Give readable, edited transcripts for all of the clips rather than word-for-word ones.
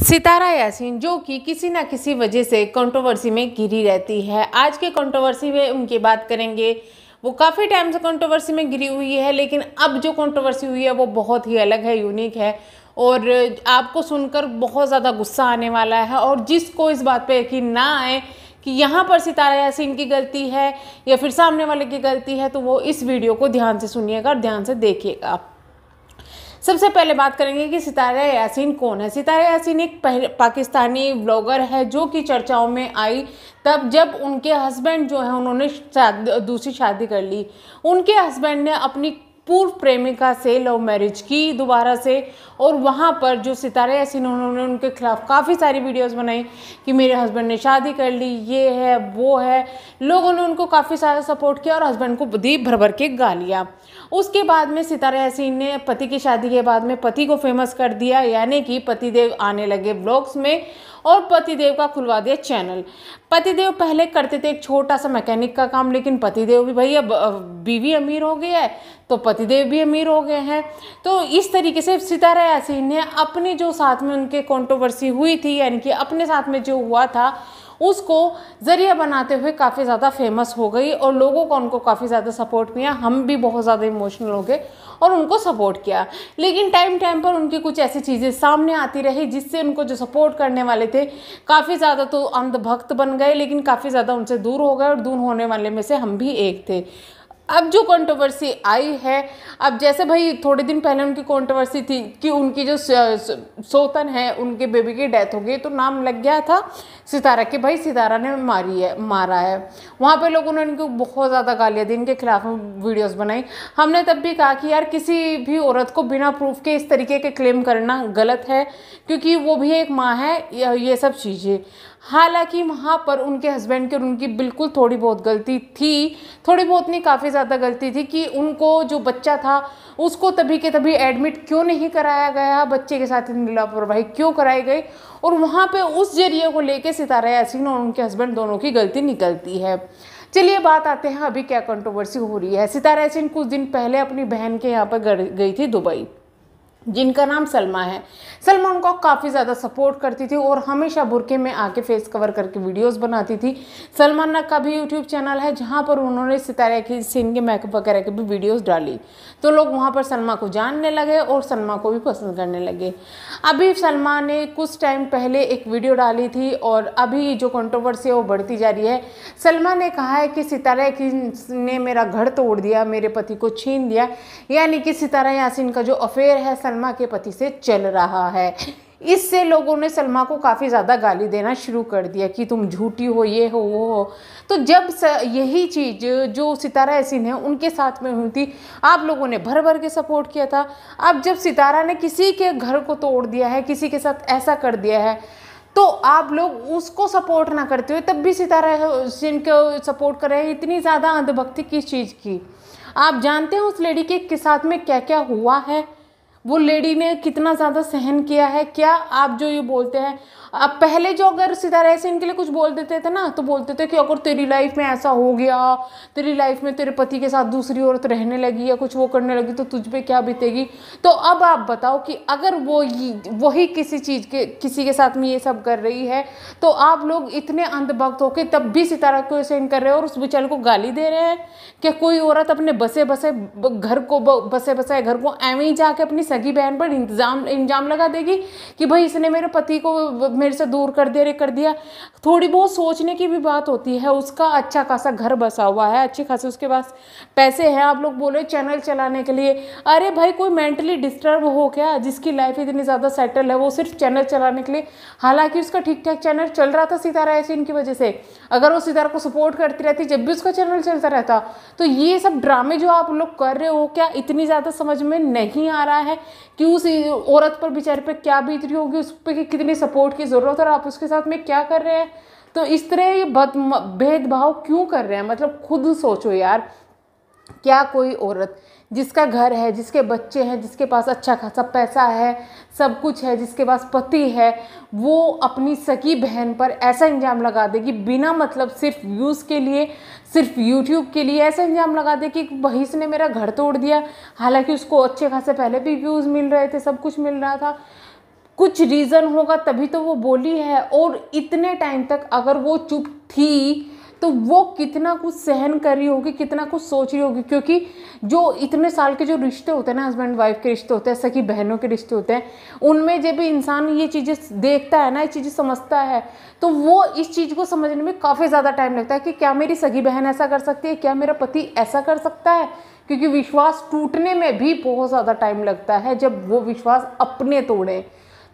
सितारा यासीन जो कि किसी ना किसी वजह से कंट्रोवर्सी में घिरी रहती है। आज के कंट्रोवर्सी में उनकी बात करेंगे। वो काफ़ी टाइम से कंट्रोवर्सी में घिरी हुई है, लेकिन अब जो कंट्रोवर्सी हुई है वो बहुत ही अलग है, यूनिक है और आपको सुनकर बहुत ज़्यादा गुस्सा आने वाला है। और जिसको इस बात पे यकीन ना आए कि यहाँ पर सितारा यासीन की गलती है या फिर सामने वाले की गलती है, तो वो इस वीडियो को ध्यान से सुनिएगा और ध्यान से देखिएगा। सबसे पहले बात करेंगे कि सितारा यासीन कौन है। सितारा यासीन एक पाकिस्तानी व्लॉगर है जो कि चर्चाओं में आई तब जब उनके हस्बैंड जो है उन्होंने दूसरी शादी कर ली। उनके हस्बैंड ने अपनी पूर्व प्रेमिका से लव मैरिज की दोबारा से, और वहाँ पर जो सितारा यासीन उन्होंने उनके खिलाफ काफ़ी सारी वीडियोस बनाई कि मेरे हस्बैंड ने शादी कर ली, ये है वो है। लोगों ने उनको काफ़ी सारा सपोर्ट किया और हस्बैंड को दी भर भर के गालियाँ। उसके बाद में सितारा यासीन ने पति की शादी के बाद में पति को फेमस कर दिया, यानी कि पतिदेव आने लगे व्लॉग्स में और पतिदेव का खुलवा दिया चैनल। पतिदेव पहले करते थे एक छोटा सा मैकेनिक का काम, लेकिन पतिदेव भी भाई अब बीवी अमीर हो गया है तो पतिदेव भी अमीर हो गए हैं। तो इस तरीके से सितारा यासीन ने अपने जो साथ में उनके कंट्रोवर्सी हुई थी, यानी कि अपने साथ में जो हुआ था उसको ज़रिया बनाते हुए काफ़ी ज़्यादा फेमस हो गई और लोगों को उनको काफ़ी ज़्यादा सपोर्ट मिला। हम भी बहुत ज़्यादा इमोशनल हो गए और उनको सपोर्ट किया, लेकिन टाइम टाइम पर उनकी कुछ ऐसी चीज़ें सामने आती रही जिससे उनको जो सपोर्ट करने वाले थे काफ़ी ज़्यादा तो अंधभक्त बन गए, लेकिन काफ़ी ज़्यादा उनसे दूर हो गए और दूर होने वाले में से हम भी एक थे। अब जो कंट्रोवर्सी आई है, अब जैसे भाई थोड़े दिन पहले उनकी कंट्रोवर्सी थी कि उनकी जो सौतन है उनके बेबी की डेथ हो गई, तो नाम लग गया था सितारा कि भाई सितारा ने मारा है। वहाँ पे लोगों ने उनको बहुत ज़्यादा गालियाँ दी, इनके खिलाफ वीडियोस बनाई। हमने तब भी कहा कि यार किसी भी औरत को बिना प्रूफ के इस तरीके के क्लेम करना गलत है, क्योंकि वो भी एक माँ है, ये सब चीज़ें। हालांकि वहाँ पर उनके हस्बैंड की और उनकी बिल्कुल थोड़ी बहुत गलती थी, थोड़ी बहुत नहीं काफ़ी ज़्यादा गलती थी कि उनको जो बच्चा था उसको तभी के तभी एडमिट क्यों नहीं कराया गया, बच्चे के साथ लापरवाही क्यों कराई गई, और वहाँ पे उस जरिए को लेके सितारा यासीन और उनके हस्बैंड दोनों की गलती निकलती है। चलिए बात आते हैं अभी क्या कंट्रोवर्सी हो रही है। सितारा यासीन कुछ दिन पहले अपनी बहन के यहाँ पर गई थी दुबई, जिनका नाम सलमा है। सलमा उनको काफ़ी ज़्यादा सपोर्ट करती थी और हमेशा बुरके में आके फेस कवर करके वीडियोस बनाती थी। सलमान का भी यूट्यूब चैनल है जहां पर उन्होंने सितारा की सीन के मेकअप वगैरह के भी वीडियोस डाली, तो लोग वहां पर सलमा को जानने लगे और सलमा को भी पसंद करने लगे। अभी सलमा ने कुछ टाइम पहले एक वीडियो डाली थी और अभी जो कंट्रोवर्सी है वो बढ़ती जा रही है। सलमा ने कहा है कि सितारा ने मेरा घर तोड़ दिया, मेरे पति को छीन दिया, यानी कि सितारा यासीन का जो अफेयर है सलमा के पति से चल रहा है। इससे लोगों ने सलमा को काफ़ी ज़्यादा गाली देना शुरू कर दिया कि तुम झूठी हो, ये हो वो हो। तो जब यही चीज़ जो सितारा यासीन है उनके साथ में हुई थी, आप लोगों ने भर भर के सपोर्ट किया था। अब जब सितारा ने किसी के घर को तोड़ दिया है, किसी के साथ ऐसा कर दिया है, तो आप लोग उसको सपोर्ट ना करते हुए तब भी सितारा यासीन को सपोर्ट कर रहे हैं। इतनी ज़्यादा अंधभक्ति किस चीज़ की? आप जानते हैं उस लेडी के साथ में क्या क्या हुआ है? वो लेडी ने कितना ज़्यादा सहन किया है? क्या आप जो ये बोलते हैं, अब पहले जो अगर सितारा यासीन के लिए कुछ बोल देते थे ना, तो बोलते थे कि अगर तेरी लाइफ में ऐसा हो गया, तेरी लाइफ में तेरे पति के साथ दूसरी औरत रहने लगी या कुछ वो करने लगी तो तुझ पे क्या बीतेगी। तो अब आप बताओ कि अगर वही किसी के साथ में ये सब कर रही है, तो आप लोग इतने अंधभक्त होके तब भी सितारा को सहन कर रहे हो और उस बेचारे को गाली दे रहे हैं। क्या कोई औरत अपने बसे बसाए घर को एवं ही जाके अपनी सगी बहन पर इंजाम लगा देगी कि भाई इसने मेरे पति को मेरे से दूर कर दिया? थोड़ी बहुत सोचने की भी बात होती है। उसका अच्छा खासा घर बसा हुआ है, अच्छे खासे उसके पास पैसे हैं। आप लोग बोले चैनल चलाने के लिए, अरे भाई कोई मेंटली डिस्टर्ब हो क्या जिसकी लाइफ इतनी ज़्यादा सेटल है वो सिर्फ चैनल चलाने के लिए? हालांकि उसका ठीक ठाक चैनल चल रहा था सितारा यासीन की वजह से। अगर वो सितारा को सपोर्ट करती रहती जब भी उसका चैनल चलता रहता। तो ये सब ड्रामे जो आप लोग कर रहे हो, क्या इतनी ज़्यादा समझ में नहीं आ रहा है कि उस औरत पर बेचारे पे क्या बीत रही होगी, उस पर कितनी सपोर्ट की ज़रूरत है और आप उसके साथ में क्या कर रहे हैं? तो इस तरह ये भेदभाव क्यों कर रहे हैं? मतलब खुद सोचो यार। क्या कोई औरत जिसका घर है, जिसके बच्चे हैं, जिसके पास अच्छा खासा पैसा है, सब कुछ है, जिसके पास पति है, वो अपनी सगी बहन पर ऐसा इल्ज़ाम लगा देगी बिना मतलब सिर्फ व्यूज़ के लिए, सिर्फ यूट्यूब के लिए ऐसा इल्ज़ाम लगा दे कि भाई इसने मेरा घर तोड़ दिया? हालांकि उसको अच्छे खासे पहले भी व्यूज़ मिल रहे थे, सब कुछ मिल रहा था। कुछ रीज़न होगा तभी तो वो बोली है। और इतने टाइम तक अगर वो चुप थी तो वो कितना कुछ सहन कर रही होगी, कितना कुछ सोच रही होगी, क्योंकि जो इतने साल के जो रिश्ते होते हैं ना, हस्बैंड वाइफ के रिश्ते होते हैं, सगी बहनों के रिश्ते होते हैं, उनमें जब भी इंसान ये चीज़ें देखता है ना, ये चीज़ें समझता है, तो वो इस चीज़ को समझने में काफ़ी ज़्यादा टाइम लगता है कि क्या मेरी सगी बहन ऐसा कर सकती है, क्या मेरा पति ऐसा कर सकता है। क्योंकि विश्वास टूटने में भी बहुत ज़्यादा टाइम लगता है जब वो विश्वास अपने तोड़े।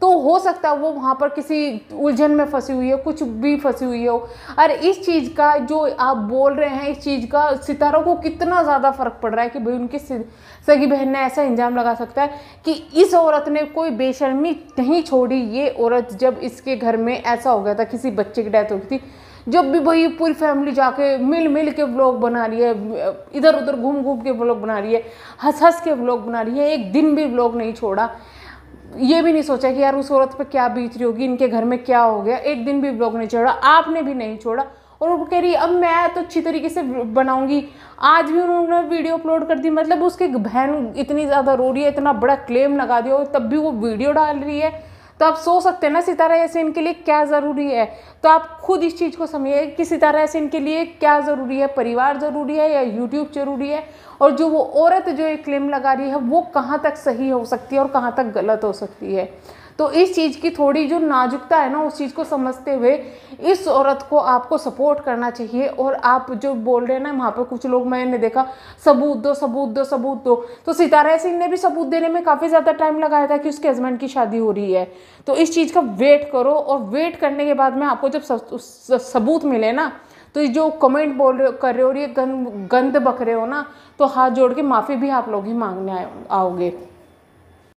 तो हो सकता है वो वहाँ पर किसी उलझन में फंसी हुई है, कुछ भी फंसी हुई हो। और इस चीज़ का जो आप बोल रहे हैं, इस चीज़ का सितारों को कितना ज़्यादा फ़र्क पड़ रहा है कि भाई उनकी सगी बहन ने ऐसा इंजाम लगा सकता है कि इस औरत ने कोई बेशर्मी नहीं छोड़ी। ये औरत जब इसके घर में ऐसा हो गया था, किसी बच्चे की डेथ हो गई थी, जब भी वही पूरी फैमिली जाके मिल के व्लॉग बना रही है, इधर उधर घूम के व्लॉग बना रही है, हंस के व्लॉग बना रही है, एक दिन भी व्लॉग नहीं छोड़ा। ये भी नहीं सोचा कि यार उस औरत पे क्या बीत रही होगी, इनके घर में क्या हो गया, एक दिन भी व्लॉग नहीं छोड़ा, आपने भी नहीं छोड़ा। और वो कह रही है अब मैं तो अच्छी तरीके से बनाऊंगी। आज भी उन्होंने वीडियो अपलोड कर दी, मतलब उसकी बहन इतनी ज़्यादा रो रही है, इतना बड़ा क्लेम लगा दिया और तब भी वो वीडियो डाल रही है। तो आप सोच सकते हैं ना सितारा यासीन के लिए क्या ज़रूरी है। तो आप खुद इस चीज़ को समझिए कि सितारा यासीन के लिए क्या ज़रूरी है, परिवार ज़रूरी है या यूट्यूब ज़रूरी है, और जो वो औरत जो एक क्लेम लगा रही है वो कहाँ तक सही हो सकती है और कहाँ तक गलत हो सकती है। तो इस चीज़ की थोड़ी जो नाजुकता है ना, उस चीज़ को समझते हुए इस औरत को आपको सपोर्ट करना चाहिए। और आप जो बोल रहे हैं ना, वहाँ पर कुछ लोग मैंने देखा सबूत दो सबूत दो सबूत दो, तो सितारा यासीन ने भी सबूत देने में काफ़ी ज़्यादा टाइम लगाया था कि उसके हस्बैंड की शादी हो रही है। तो इस चीज़ का वेट करो, और वेट करने के बाद में आपको जब सबूत मिले ना, तो ये जो कमेंट बोल रहे कर रहे हो और ये गंद बक रहे हो ना, तो हाथ जोड़ के माफ़ी भी आप लोग ही मांगने आओगे।